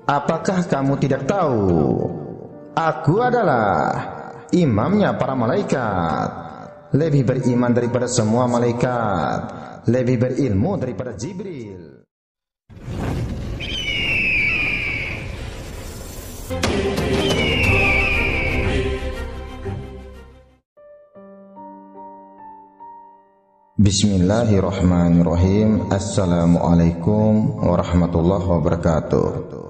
Apakah kamu tidak tahu? Aku adalah imamnya para malaikat, lebih beriman daripada semua malaikat, lebih berilmu daripada Jibril. Bismillahirrahmanirrahim. Assalamualaikum warahmatullahi wabarakatuh.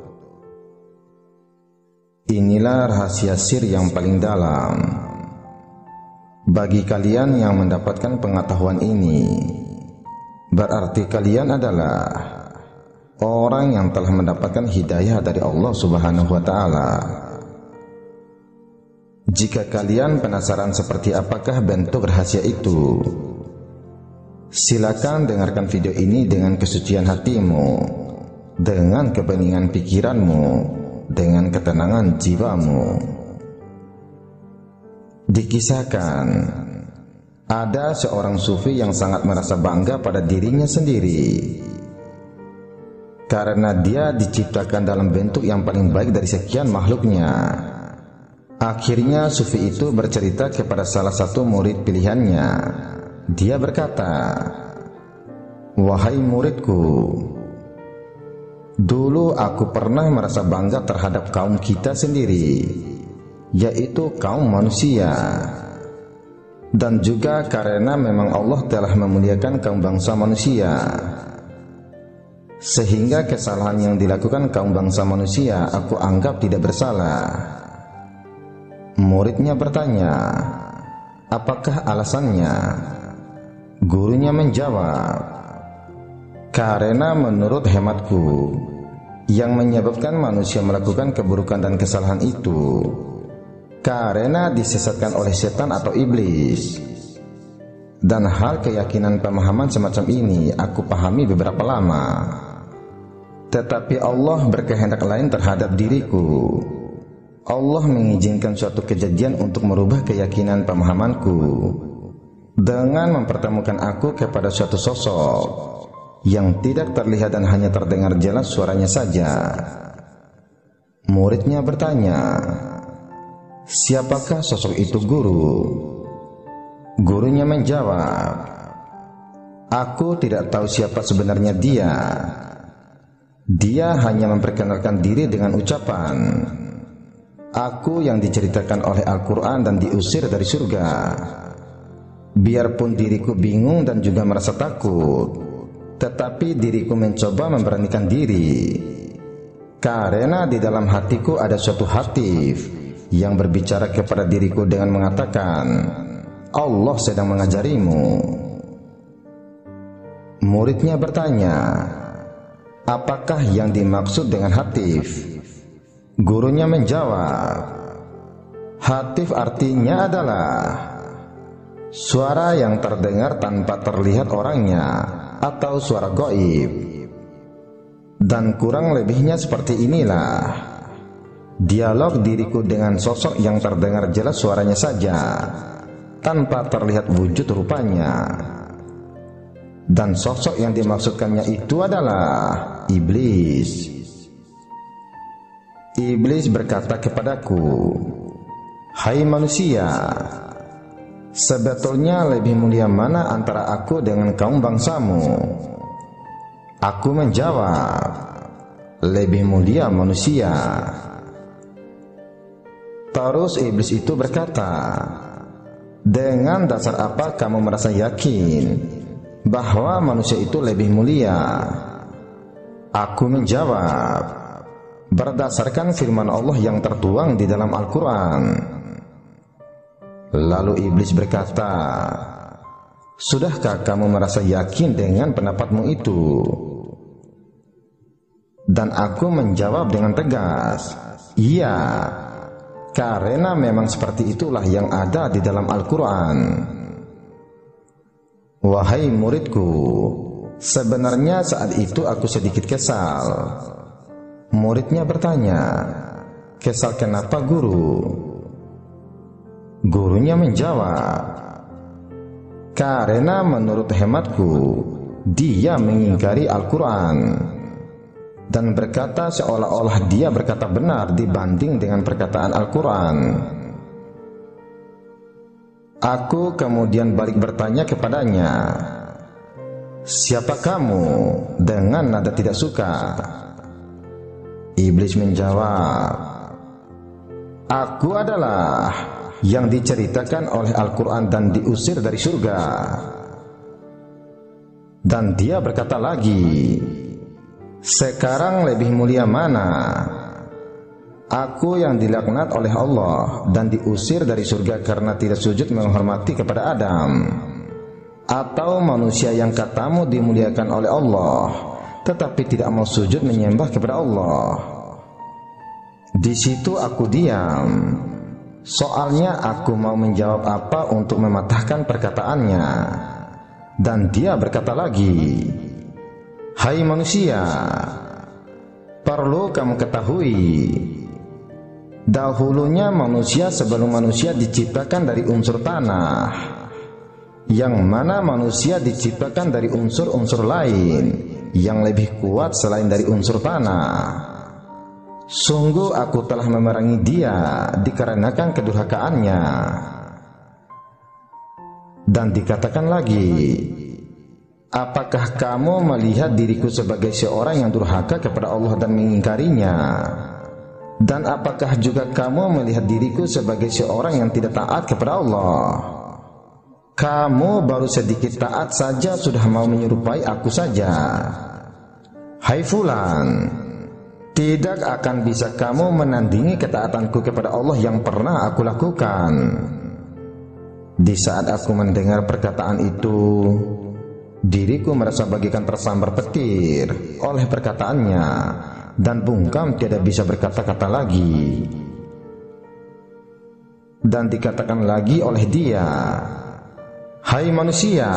Inilah rahasia sir yang paling dalam. Bagi kalian yang mendapatkan pengetahuan ini, berarti kalian adalah orang yang telah mendapatkan hidayah dari Allah Subhanahu wa Ta'ala. Jika kalian penasaran seperti apakah bentuk rahasia itu, silakan dengarkan video ini dengan kesucian hatimu, dengan kebeningan pikiranmu, dengan ketenangan jiwamu. Dikisahkan, ada seorang sufi yang sangat merasa bangga pada dirinya sendiri karena dia diciptakan dalam bentuk yang paling baik dari sekian makhluknya. Akhirnya sufi itu bercerita kepada salah satu murid pilihannya. Dia berkata, "Wahai muridku, dulu aku pernah merasa bangga terhadap kaum kita sendiri, yaitu kaum manusia. Dan juga karena memang Allah telah memuliakan kaum bangsa manusia, sehingga kesalahan yang dilakukan kaum bangsa manusia aku anggap tidak bersalah." Muridnya bertanya, "Apakah alasannya?" Gurunya menjawab, "Karena menurut hematku, yang menyebabkan manusia melakukan keburukan dan kesalahan itu karena disesatkan oleh setan atau iblis. Dan hal keyakinan pemahaman semacam ini aku pahami beberapa lama. Tetapi Allah berkehendak lain terhadap diriku. Allah mengizinkan suatu kejadian untuk merubah keyakinan pemahamanku dengan mempertemukan aku kepada suatu sosok yang tidak terlihat dan hanya terdengar jelas suaranya saja." Muridnya bertanya, "Siapakah sosok itu, Guru?" Gurunya menjawab, "Aku tidak tahu siapa sebenarnya dia. Dia hanya memperkenalkan diri dengan ucapan, 'Aku yang diceritakan oleh Al-Quran dan diusir dari surga.' Biarpun diriku bingung dan juga merasa takut, tetapi diriku mencoba memberanikan diri, karena di dalam hatiku ada suatu hatif yang berbicara kepada diriku dengan mengatakan, 'Allah sedang mengajarimu.'" Muridnya bertanya, "Apakah yang dimaksud dengan hatif?" Gurunya menjawab, "Hatif artinya adalah suara yang terdengar tanpa terlihat orangnya, atau suara gaib. Dan kurang lebihnya seperti inilah dialog diriku dengan sosok yang terdengar jelas suaranya saja, tanpa terlihat wujud rupanya. Dan sosok yang dimaksudkannya itu adalah iblis. Iblis berkata kepadaku, 'Hai manusia, sebetulnya lebih mulia mana antara aku dengan kaum bangsamu?' Aku menjawab, 'Lebih mulia manusia.' Terus iblis itu berkata, 'Dengan dasar apa kamu merasa yakin bahwa manusia itu lebih mulia?' Aku menjawab, 'Berdasarkan firman Allah yang tertuang di dalam Al-Quran.' Lalu iblis berkata, 'Sudahkah kamu merasa yakin dengan pendapatmu itu?' Dan aku menjawab dengan tegas, 'Iya, karena memang seperti itulah yang ada di dalam Al-Quran.' Wahai muridku, sebenarnya saat itu aku sedikit kesal." Muridnya bertanya, "Kesal kenapa, Guru?" Gurunya menjawab, "Karena menurut hematku, dia mengingkari Al-Quran. dan berkata seolah-olah dia berkata benar dibanding dengan perkataan Al-Quran. Aku kemudian balik bertanya kepadanya, "Siapa kamu?" dengan nada tidak suka. Iblis menjawab, "Aku adalah yang diceritakan oleh Al-Quran dan diusir dari surga." Dan dia berkata lagi, "Sekarang lebih mulia mana? Aku yang dilaknat oleh Allah dan diusir dari surga karena tidak sujud menghormati kepada Adam, atau manusia yang katamu dimuliakan oleh Allah tetapi tidak mau sujud menyembah kepada Allah?" Di situ aku diam. Soalnya aku mau menjawab apa untuk mematahkan perkataannya. Dan dia berkata lagi, "Hai manusia, perlu kamu ketahui, dahulunya manusia sebelum manusia diciptakan dari unsur tanah, yang mana manusia diciptakan dari unsur-unsur lain yang lebih kuat selain dari unsur tanah. Sungguh aku telah memerangi dia dikarenakan kedurhakaannya." Dan dikatakan lagi, "Apakah kamu melihat diriku sebagai seorang yang durhaka kepada Allah dan mengingkarinya? Dan apakah juga kamu melihat diriku sebagai seorang yang tidak taat kepada Allah? Kamu baru sedikit taat saja sudah mau menyerupai aku saja. Hai fulan, tidak akan bisa kamu menandingi ketaatanku kepada Allah yang pernah aku lakukan." Di saat aku mendengar perkataan itu, diriku merasa bagikan tersambar petir oleh perkataannya, dan bungkam tiada bisa berkata-kata lagi. Dan dikatakan lagi oleh dia, "Hai manusia,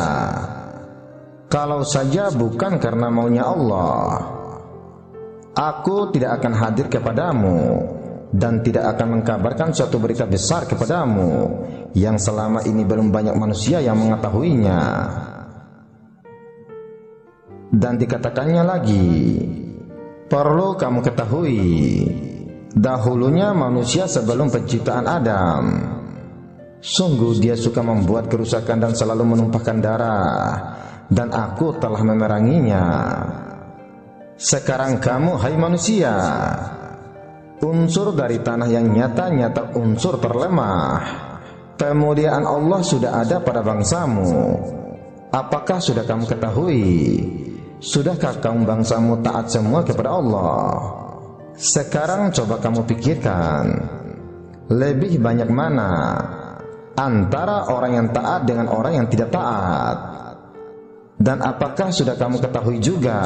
kalau saja bukan karena maunya Allah, aku tidak akan hadir kepadamu dan tidak akan mengkabarkan suatu berita besar kepadamu yang selama ini belum banyak manusia yang mengetahuinya." Dan dikatakannya lagi, "Perlu kamu ketahui, dahulunya manusia sebelum penciptaan Adam, sungguh dia suka membuat kerusakan dan selalu menumpahkan darah, dan aku telah memeranginya. Sekarang kamu, hai manusia, unsur dari tanah yang nyata-nyata unsur terlemah. Kemuliaan Allah sudah ada pada bangsamu. Apakah sudah kamu ketahui? Sudahkah kaum bangsamu taat semua kepada Allah? Sekarang coba kamu pikirkan, lebih banyak mana antara orang yang taat dengan orang yang tidak taat? Dan apakah sudah kamu ketahui juga,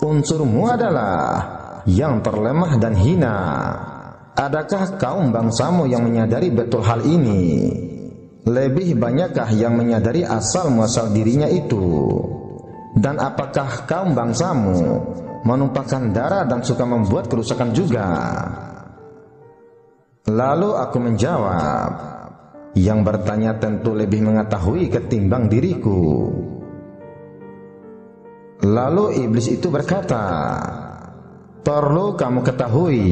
unsurmu adalah yang terlemah dan hina? Adakah kaum bangsamu yang menyadari betul hal ini? Lebih banyakkah yang menyadari asal muasal dirinya itu? Dan apakah kaum bangsamu menumpahkan darah dan suka membuat kerusakan juga?" Lalu aku menjawab, "Yang bertanya tentu lebih mengetahui ketimbang diriku." Lalu iblis itu berkata, "Perlu kamu ketahui,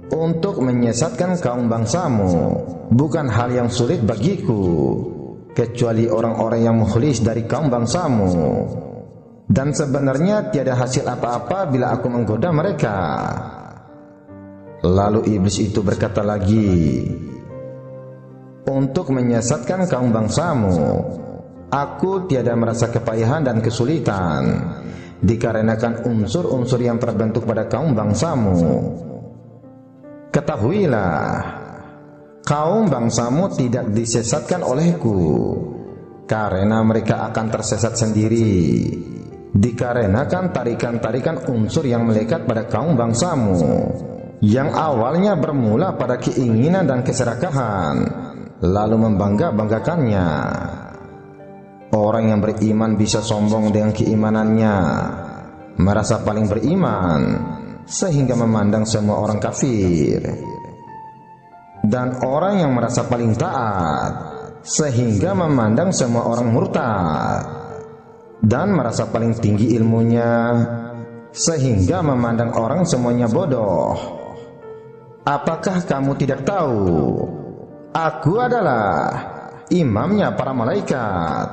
untuk menyesatkan kaum bangsamu bukan hal yang sulit bagiku, kecuali orang-orang yang mukhlis dari kaum bangsamu. Dan sebenarnya tiada hasil apa-apa bila aku menggoda mereka." Lalu iblis itu berkata lagi, "Untuk menyesatkan kaum bangsamu, aku tiada merasa kepayahan dan kesulitan, dikarenakan unsur-unsur yang terbentuk pada kaum bangsamu. Ketahuilah, kaum bangsamu tidak disesatkan olehku, karena mereka akan tersesat sendiri, dikarenakan tarikan-tarikan unsur yang melekat pada kaum bangsamu, yang awalnya bermula pada keinginan dan keserakahan, lalu membangga-banggakannya. Orang yang beriman bisa sombong dengan keimanannya, merasa paling beriman, sehingga memandang semua orang kafir. Dan orang yang merasa paling taat, sehingga memandang semua orang murtad. Dan merasa paling tinggi ilmunya, sehingga memandang orang semuanya bodoh. Apakah kamu tidak tahu, aku adalah imamnya para malaikat,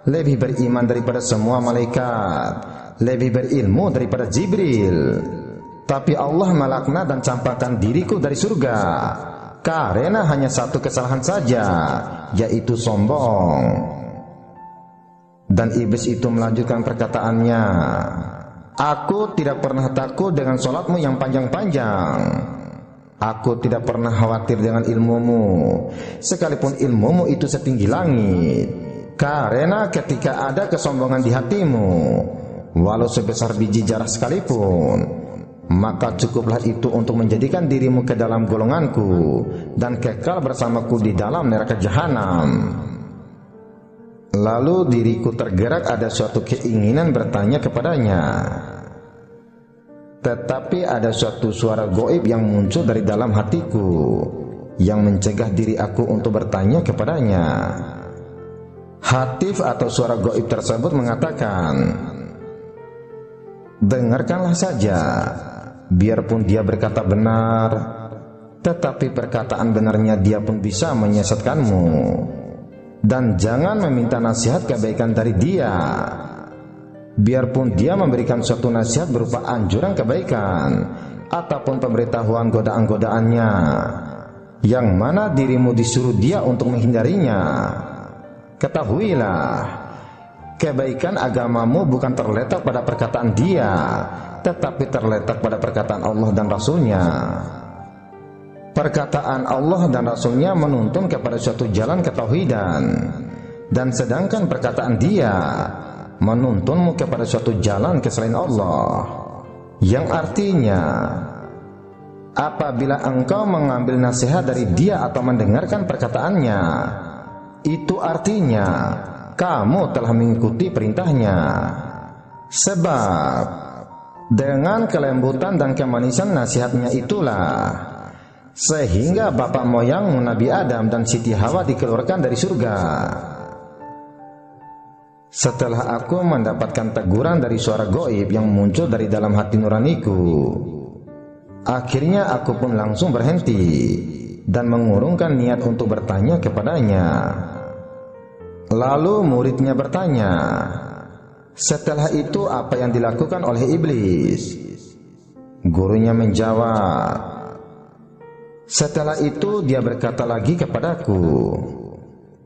lebih beriman daripada semua malaikat, lebih berilmu daripada Jibril. Tapi Allah melaknat dan campakkan diriku dari surga karena hanya satu kesalahan saja, yaitu sombong. Dan iblis itu melanjutkan perkataannya, aku tidak pernah takut dengan sholatmu yang panjang-panjang. Aku tidak pernah khawatir dengan ilmumu, sekalipun ilmumu itu setinggi langit. Karena ketika ada kesombongan di hatimu, walau sebesar biji zarah sekalipun, maka cukuplah itu untuk menjadikan dirimu ke dalam golonganku dan kekal bersamaku di dalam neraka jahanam. Lalu diriku tergerak ada suatu keinginan bertanya kepadanya, tetapi ada suatu suara gaib yang muncul dari dalam hatiku yang mencegah diri aku untuk bertanya kepadanya. Hatif atau suara gaib tersebut mengatakan, dengarkanlah saja, biarpun dia berkata benar, tetapi perkataan benarnya dia pun bisa menyesatkanmu. Dan jangan meminta nasihat kebaikan dari dia, biarpun dia memberikan suatu nasihat berupa anjuran kebaikan ataupun pemberitahuan godaan-godaannya, yang mana dirimu disuruh dia untuk menghindarinya. Ketahuilah, kebaikan agamamu bukan terletak pada perkataan dia, tetapi terletak pada perkataan Allah dan Rasulnya. Perkataan Allah dan Rasulnya menuntun kepada suatu jalan ketauhidan, dan sedangkan perkataan dia menuntunmu kepada suatu jalan keselain Allah, yang artinya apabila engkau mengambil nasihat dari dia atau mendengarkan perkataannya, itu artinya kamu telah mengikuti perintahnya. Sebab dengan kelembutan dan kemanisan nasihatnya itulah sehingga bapak moyangmu Nabi Adam dan Siti Hawa dikeluarkan dari surga. Setelah aku mendapatkan teguran dari suara gaib yang muncul dari dalam hati nuraniku, akhirnya aku pun langsung berhenti dan mengurungkan niat untuk bertanya kepadanya. Lalu muridnya bertanya, setelah itu apa yang dilakukan oleh iblis? Gurunya menjawab, setelah itu dia berkata lagi kepadaku,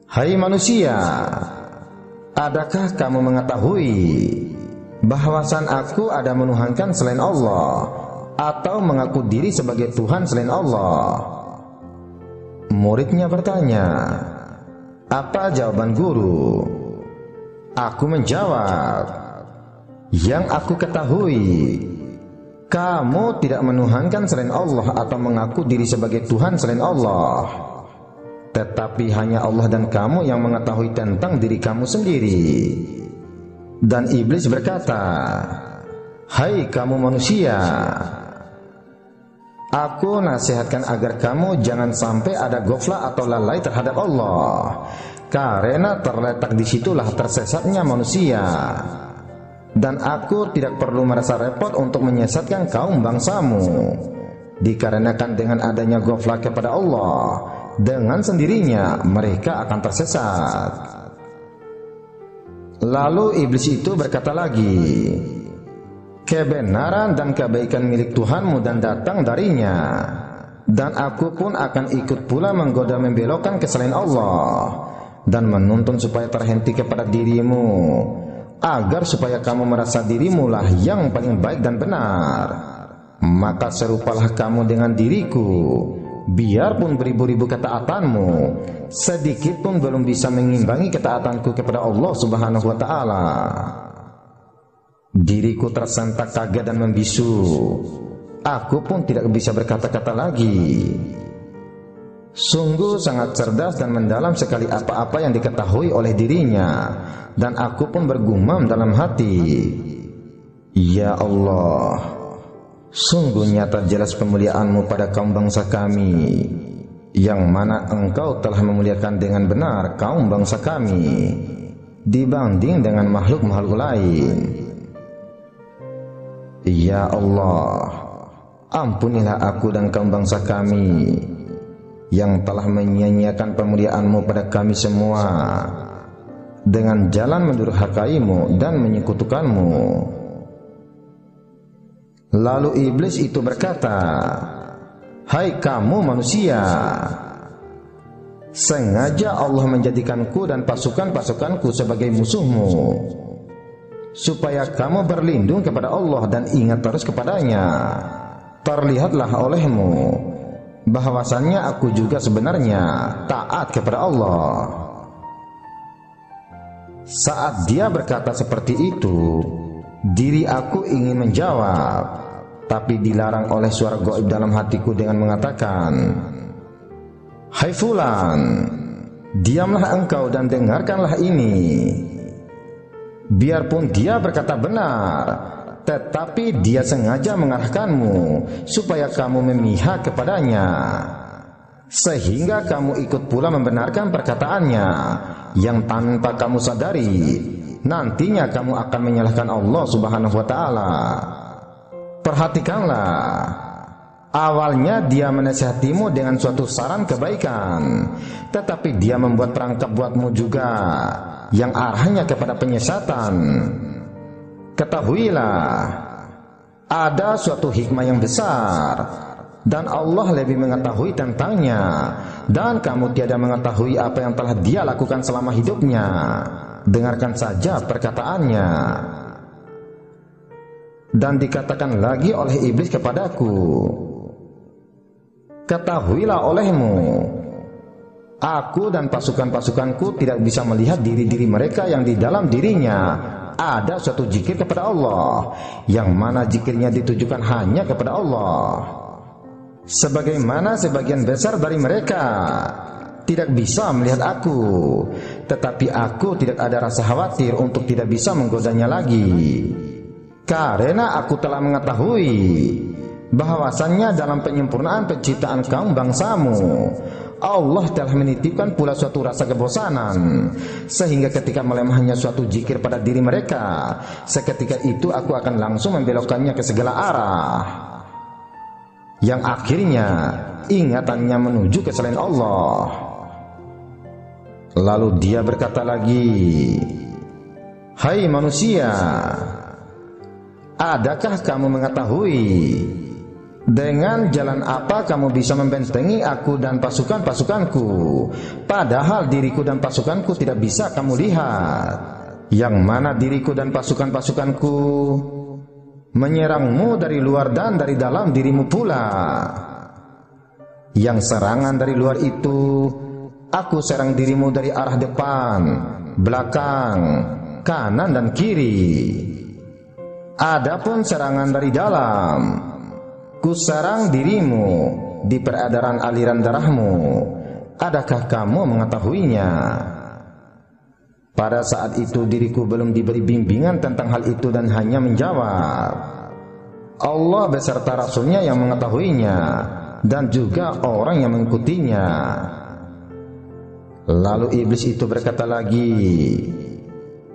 hai manusia, adakah kamu mengetahui bahwasan aku ada menuhankan selain Allah atau mengaku diri sebagai Tuhan selain Allah? Muridnya bertanya, apa jawaban guru? Aku menjawab, yang aku ketahui, kamu tidak menuhankan selain Allah atau mengaku diri sebagai Tuhan selain Allah, tetapi hanya Allah dan kamu yang mengetahui tentang diri kamu sendiri. Dan iblis berkata, hai kamu manusia, aku nasihatkan agar kamu jangan sampai ada ghaflah atau lalai terhadap Allah, karena terletak disitulah tersesatnya manusia. Dan aku tidak perlu merasa repot untuk menyesatkan kaum bangsamu, dikarenakan dengan adanya ghaflah kepada Allah, dengan sendirinya mereka akan tersesat. Lalu iblis itu berkata lagi, kebenaran dan kebaikan milik Tuhanmu dan datang darinya, dan aku pun akan ikut pula menggoda membelokkan kesalahan Allah dan menuntun supaya terhenti kepada dirimu, agar supaya kamu merasa dirimu lah yang paling baik dan benar. Maka serupalah kamu dengan diriku, biarpun beribu-ribu ketaatanmu, sedikit pun belum bisa mengimbangi ketaatanku kepada Allah Subhanahu wa Ta'ala. Diriku tersentak kaget dan membisu. Aku pun tidak bisa berkata-kata lagi. Sungguh sangat cerdas dan mendalam sekali apa-apa yang diketahui oleh dirinya, dan aku pun bergumam dalam hati, ya Allah, sungguh nyata jelas kemuliaan-Mu pada kaum bangsa kami, yang mana Engkau telah memuliakan dengan benar kaum bangsa kami dibanding dengan makhluk-makhluk lain. Ya Allah, ampunilah aku dan kaum bangsa kami yang telah menyia-nyiakan pemuliaan-Mu pada kami semua dengan jalan mendurhakai-Mu dan menyekutukan-Mu. Lalu iblis itu berkata, "Hai kamu manusia, sengaja Allah menjadikanku dan pasukan-pasukanku sebagai musuh-Mu, supaya kamu berlindung kepada Allah dan ingat terus kepadanya. Terlihatlah olehmu bahwasannya aku juga sebenarnya taat kepada Allah." Saat dia berkata seperti itu, diri aku ingin menjawab, tapi dilarang oleh suara gaib dalam hatiku dengan mengatakan, "Hai fulan, diamlah engkau dan dengarkanlah ini." Biarpun dia berkata benar, tetapi dia sengaja mengarahkanmu supaya kamu memihak kepadanya, sehingga kamu ikut pula membenarkan perkataannya yang tanpa kamu sadari nantinya kamu akan menyalahkan Allah Subhanahu wa Ta'ala. Perhatikanlah, awalnya dia menasihatimu dengan suatu saran kebaikan, tetapi dia membuat perangkap buatmu juga yang arahnya kepada penyesatan. Ketahuilah, ada suatu hikmah yang besar dan Allah lebih mengetahui tentangnya, dan kamu tiada mengetahui apa yang telah dia lakukan selama hidupnya. Dengarkan saja perkataannya. Dan dikatakan lagi oleh iblis kepadaku, "Ketahuilah olehmu, aku dan pasukan-pasukanku tidak bisa melihat diri-diri mereka yang di dalam dirinya ada suatu zikir kepada Allah, yang mana zikirnya ditujukan hanya kepada Allah. Sebagaimana sebagian besar dari mereka tidak bisa melihat aku, tetapi aku tidak ada rasa khawatir untuk tidak bisa menggodanya lagi, karena aku telah mengetahui bahwasannya dalam penyempurnaan penciptaan kaum bangsamu, Allah telah menitipkan pula suatu rasa kebosanan, sehingga ketika melemahnya suatu zikir pada diri mereka, seketika itu aku akan langsung membelokkannya ke segala arah, yang akhirnya ingatannya menuju ke selain Allah." Lalu dia berkata lagi, "Hai manusia, adakah kamu mengetahui dengan jalan apa kamu bisa membentengi aku dan pasukan-pasukanku, padahal diriku dan pasukanku tidak bisa kamu lihat, yang mana diriku dan pasukan-pasukanku menyerangmu dari luar dan dari dalam dirimu pula. Yang serangan dari luar itu, aku serang dirimu dari arah depan, belakang, kanan dan kiri. Adapun serangan dari dalam, ku serang dirimu di peredaran aliran darahmu. Adakah kamu mengetahuinya?" Pada saat itu diriku belum diberi bimbingan tentang hal itu dan hanya menjawab, "Allah beserta Rasulnya yang mengetahuinya dan juga orang yang mengikutinya." Lalu iblis itu berkata lagi,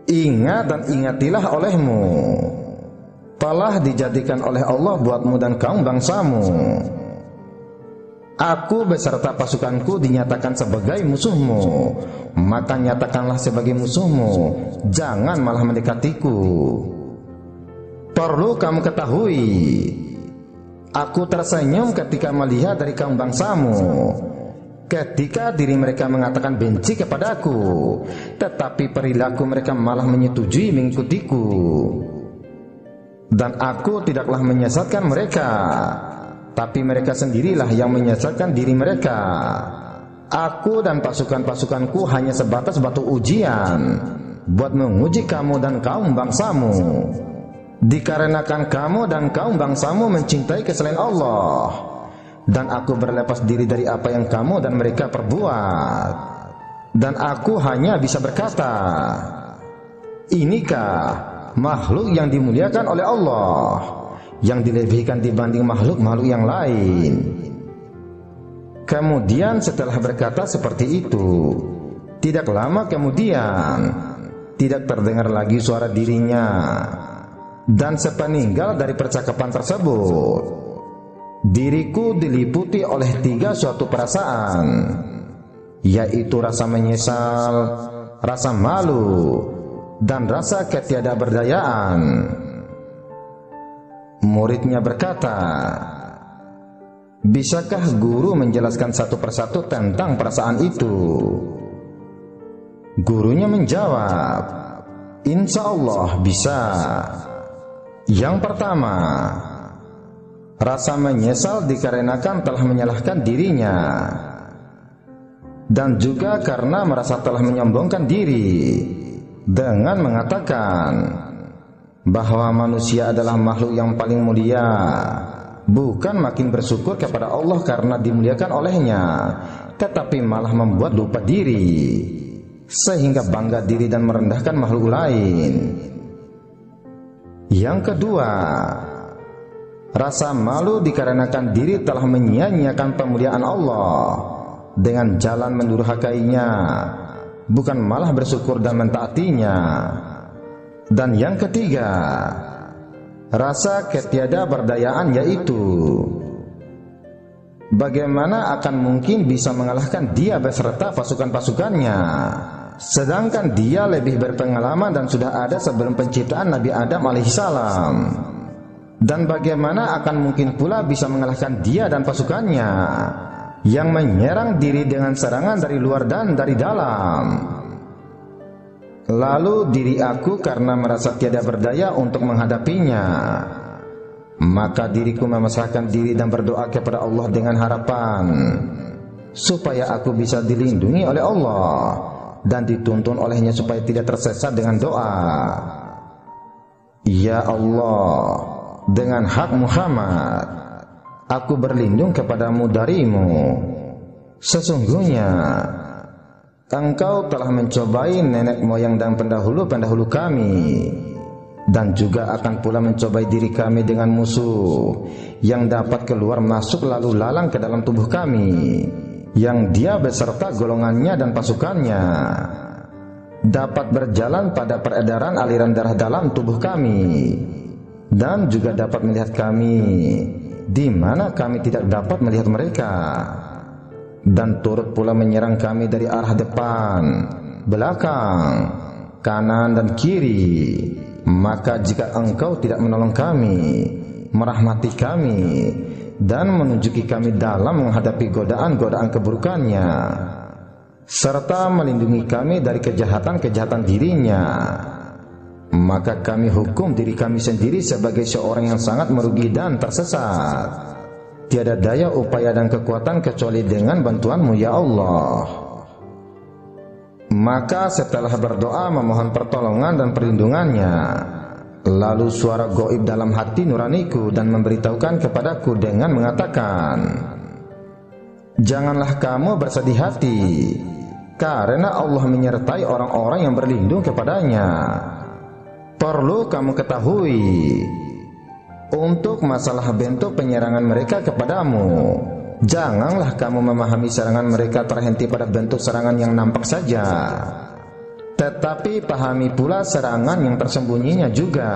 "Ingat dan ingatilah olehmu, telah dijadikan oleh Allah buatmu dan kaum bangsamu. Aku beserta pasukanku dinyatakan sebagai musuhmu, maka nyatakanlah sebagai musuhmu, jangan malah mendekatiku. Perlu kamu ketahui, aku tersenyum ketika melihat dari kaum bangsamu, ketika diri mereka mengatakan benci kepadaku, tetapi perilaku mereka malah menyetujui mengikutiku. Dan aku tidaklah menyesatkan mereka, tapi mereka sendirilah yang menyesatkan diri mereka. Aku dan pasukan-pasukanku hanya sebatas batu ujian buat menguji kamu dan kaum bangsamu, dikarenakan kamu dan kaum bangsamu mencintai selain Allah, dan aku berlepas diri dari apa yang kamu dan mereka perbuat. Dan aku hanya bisa berkata, inikah makhluk yang dimuliakan oleh Allah, yang dilebihkan dibanding makhluk-makhluk yang lain?" Kemudian setelah berkata seperti itu, tidak lama kemudian tidak terdengar lagi suara dirinya, Dan sepeninggal dari percakapan tersebut, diriku diliputi oleh 3 suatu perasaan, yaitu rasa menyesal, rasa malu, dan rasa ketiadaberdayaan. Muridnya berkata, "Bisakah guru menjelaskan satu persatu tentang perasaan itu?" Gurunya menjawab, "Insya Allah bisa. Yang pertama, rasa menyesal dikarenakan telah menyalahkan dirinya, dan juga karena merasa telah menyombongkan diri dengan mengatakan bahwa manusia adalah makhluk yang paling mulia, bukan makin bersyukur kepada Allah karena dimuliakan olehnya, tetapi malah membuat lupa diri, sehingga bangga diri dan merendahkan makhluk lain. Yang kedua, rasa malu dikarenakan diri telah menyia-nyiakan pemuliaan Allah dengan jalan mendurhakainya, bukan malah bersyukur dan mentaatinya. Dan yang ketiga, rasa ketiadaberdayaan, yaitu bagaimana akan mungkin bisa mengalahkan dia beserta pasukan-pasukannya, sedangkan dia lebih berpengalaman dan sudah ada sebelum penciptaan Nabi Adam alaihissalam. Dan bagaimana akan mungkin pula bisa mengalahkan dia dan pasukannya yang menyerang diri dengan serangan dari luar dan dari dalam. Lalu diri aku karena merasa tiada berdaya untuk menghadapinya, maka diriku memasrahkan diri dan berdoa kepada Allah dengan harapan supaya aku bisa dilindungi oleh Allah dan dituntun olehnya supaya tidak tersesat dengan doa. Ya Allah, dengan hak Muhammad, aku berlindung kepadamu darimu. Sesungguhnya Engkau telah mencobai nenek moyang dan pendahulu-pendahulu kami, dan juga akan pula mencobai diri kami dengan musuh yang dapat keluar masuk lalu lalang ke dalam tubuh kami, yang dia beserta golongannya dan pasukannya dapat berjalan pada peredaran aliran darah dalam tubuh kami, dan juga dapat melihat kami di mana kami tidak dapat melihat mereka, dan turut pula menyerang kami dari arah depan, belakang, kanan dan kiri. Maka jika Engkau tidak menolong kami, merahmati kami, dan menunjuki kami dalam menghadapi godaan-godaan keburukannya, serta melindungi kami dari kejahatan-kejahatan dirinya, maka kami hukum diri kami sendiri sebagai seorang yang sangat merugi dan tersesat. Tiada daya upaya dan kekuatan kecuali dengan bantuan-Mu ya Allah." Maka setelah berdoa memohon pertolongan dan perlindungannya, lalu suara gaib dalam hati nuraniku dan memberitahukan kepadaku dengan mengatakan, "Janganlah kamu bersedih hati, karena Allah menyertai orang-orang yang berlindung kepadanya. Perlu kamu ketahui, untuk masalah bentuk penyerangan mereka kepadamu, janganlah kamu memahami serangan mereka terhenti pada bentuk serangan yang nampak saja, tetapi pahami pula serangan yang tersembunyinya juga,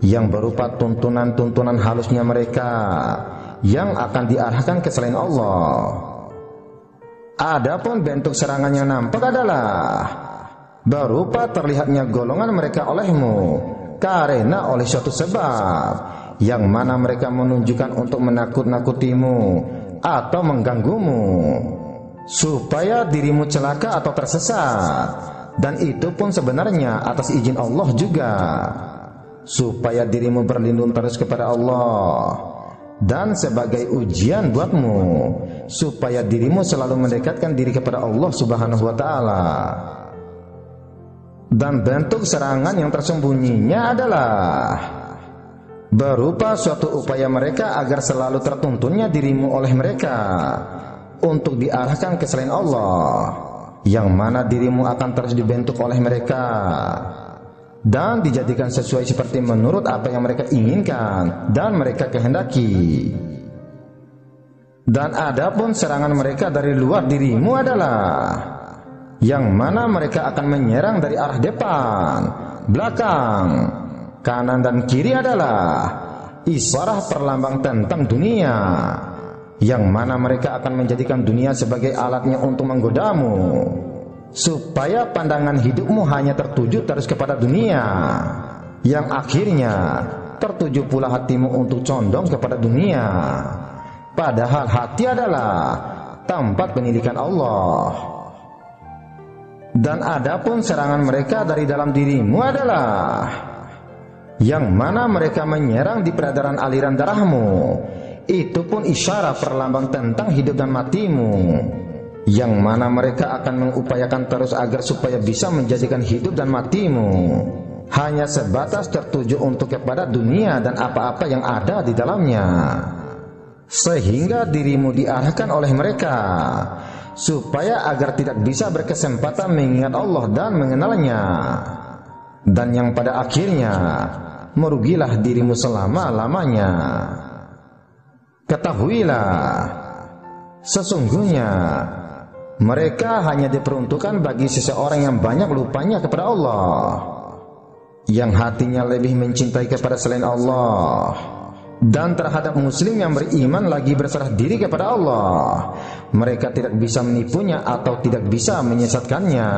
yang berupa tuntunan-tuntunan halusnya mereka yang akan diarahkan ke selain Allah. Adapun bentuk serangan yang nampak adalah berupa terlihatnya golongan mereka olehmu karena oleh suatu sebab yang mana mereka menunjukkan untuk menakut-nakutimu atau mengganggumu supaya dirimu celaka atau tersesat, dan itu pun sebenarnya atas izin Allah juga, supaya dirimu berlindung terus kepada Allah, dan sebagai ujian buatmu supaya dirimu selalu mendekatkan diri kepada Allah Subhanahu wa Ta'ala. Dan bentuk serangan yang tersembunyinya adalah berupa suatu upaya mereka agar selalu tertuntunnya dirimu oleh mereka untuk diarahkan ke selain Allah, yang mana dirimu akan terus dibentuk oleh mereka dan dijadikan sesuai seperti menurut apa yang mereka inginkan dan mereka kehendaki. Dan adapun serangan mereka dari luar dirimu adalah yang mana mereka akan menyerang dari arah depan, belakang, kanan dan kiri adalah isyarat perlambang tentang dunia, yang mana mereka akan menjadikan dunia sebagai alatnya untuk menggodamu, supaya pandangan hidupmu hanya tertuju terus kepada dunia, yang akhirnya tertuju pula hatimu untuk condong kepada dunia. Padahal hati adalah tempat pendidikan Allah. Dan adapun serangan mereka dari dalam dirimu adalah yang mana mereka menyerang di peredaran aliran darahmu. Itu pun isyarat perlambang tentang hidup dan matimu, yang mana mereka akan mengupayakan terus agar supaya bisa menjadikan hidup dan matimu hanya sebatas tertuju untuk kepada dunia dan apa-apa yang ada di dalamnya, sehingga dirimu diarahkan oleh mereka supaya agar tidak bisa berkesempatan mengingat Allah dan mengenalnya, dan yang pada akhirnya merugilah dirimu selama-lamanya. Ketahuilah, sesungguhnya mereka hanya diperuntukkan bagi seseorang yang banyak lupanya kepada Allah, yang hatinya lebih mencintai kepada selain Allah, dan terhadap muslim yang beriman lagi berserah diri kepada Allah, mereka tidak bisa menipunya atau tidak bisa menyesatkannya.